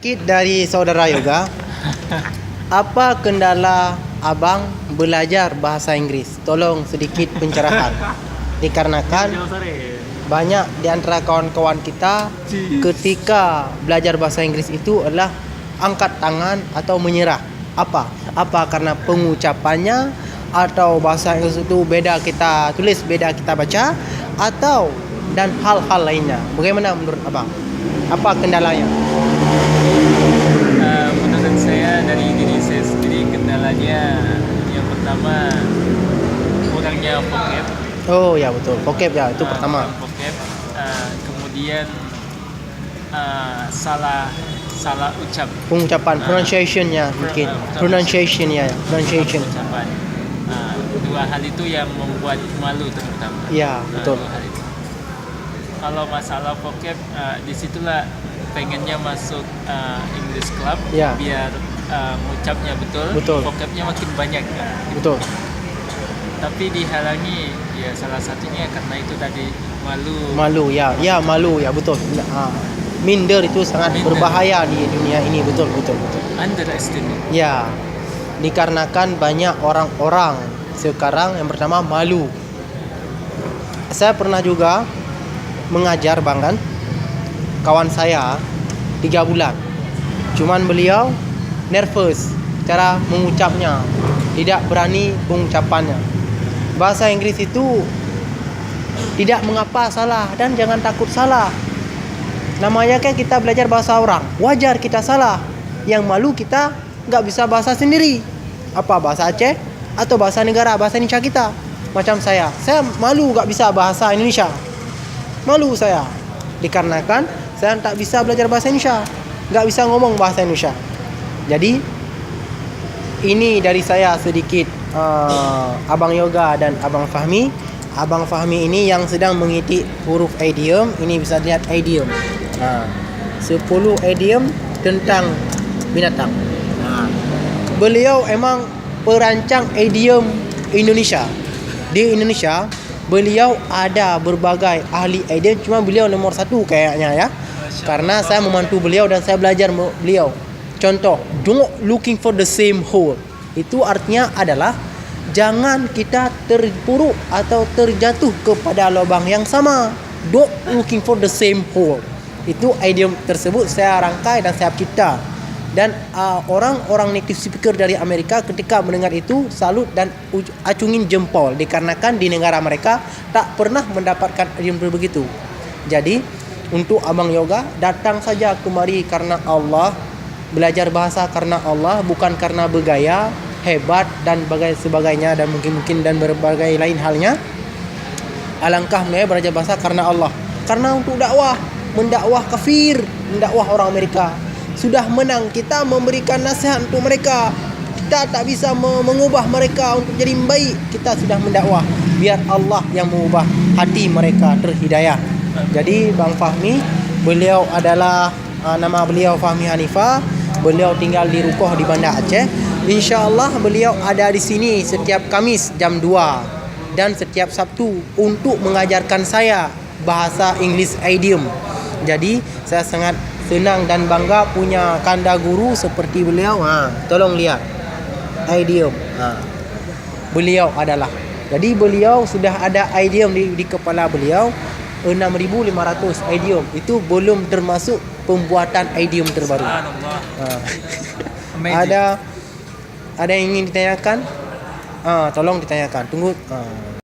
Sedikit dari saudara Yoga. Apa kendala abang belajar bahasa Inggris? Tolong sedikit pencerahan. Dikarenakan banyak di antara kawan-kawan kita ketika belajar bahasa Inggris itu adalah angkat tangan atau menyerah. Apa karena pengucapannya, atau bahasa Inggris itu beda kita tulis, beda kita baca, atau dan hal-hal lainnya. Bagaimana menurut abang? Apa kendalanya? Menurut saya dari diri saya sendiri, kendalanya yang pertama kurangnya vocab. Oh ya, betul, vocab ya, itu pertama. Vocab, kemudian salah ucap. Pengucapan, pronunciation-nya mungkin. Pronunciation-nya, pronunciation. Ucapan. Dua hal itu yang membuat malu terutama. Ya, betul. Dua hal itu. Kalau masalah vocab, disitulah pengennya masuk English Club, Ya. biar ngucapnya betul. Vocabnya makin banyak. Betul. Tapi dihalangi ya salah satunya karena itu tadi malu. Malu ya, malu ya, betul. Minder itu sangat berbahaya di dunia ini, betul. Underestimate. Ya, dikarenakan banyak orang-orang sekarang yang pertama malu. Saya pernah juga mengajar bang kan, kawan saya 3 bulan. Cuman beliau nervous cara mengucapnya, tidak berani pengucapannya. Bahasa Inggris itu tidak mengapa salah, dan jangan takut salah. Namanya kan kita belajar bahasa orang, wajar kita salah. Yang malu kita nggak bisa bahasa sendiri. Apa bahasa Aceh atau bahasa negara, bahasa Indonesia kita. Macam saya malu nggak bisa bahasa Indonesia. Malu saya, dikarenakan saya tak bisa belajar bahasa Indonesia, nggak bisa ngomong bahasa Indonesia. Jadi ini dari saya sedikit, Abang Yoga dan Abang Fahmi. Abang Fahmi ini yang sedang mengiti huruf idiom. Ini bisa lihat idiom. 10 idiom tentang binatang. Beliau emang perancang idiom Indonesia. Di Indonesia beliau ada berbagai ahli idiom, cuma beliau nomor 1 kayaknya ya. Karena saya membantu beliau dan saya belajar beliau. Contoh, don't looking for the same hole. Itu artinya adalah jangan kita terpuruk atau terjatuh kepada lubang yang sama. Don't looking for the same hole. Itu idiom tersebut saya rangkai dan saya cipta. Dan orang-orang native speaker dari Amerika ketika mendengar itu salut dan acungin jempol, dikarenakan di negara mereka tak pernah mendapatkan idiom begitu. Jadi untuk Abang Yoga, datang saja kemari karena Allah, belajar bahasa karena Allah, bukan karena bergaya hebat dan sebagainya, dan mungkin dan berbagai lain halnya. Alangkah mulia belajar bahasa karena Allah, karena untuk mendakwah kafir, mendakwah orang Amerika. Sudah menang, kita memberikan nasihat untuk mereka. Kita tak bisa mengubah mereka untuk jadi baik. Kita sudah mendakwah, biar Allah yang mengubah hati mereka terhidayah. Jadi Bang Fahmi, beliau adalah nama beliau Fahmi Hanifah. Beliau tinggal di Rukoh di Banda Aceh. InsyaAllah beliau ada di sini setiap Kamis jam 2 dan setiap Sabtu untuk mengajarkan saya bahasa English idiom. Jadi saya sangat senang dan bangga punya kanda guru seperti beliau. Tolong lihat idiom. Beliau adalah. Jadi beliau sudah ada idiom di kepala beliau 6.500 idiom. Itu belum termasuk pembuatan idiom terbaru. Ada yang ingin ditanyakan? Tolong ditanyakan. Tunggu.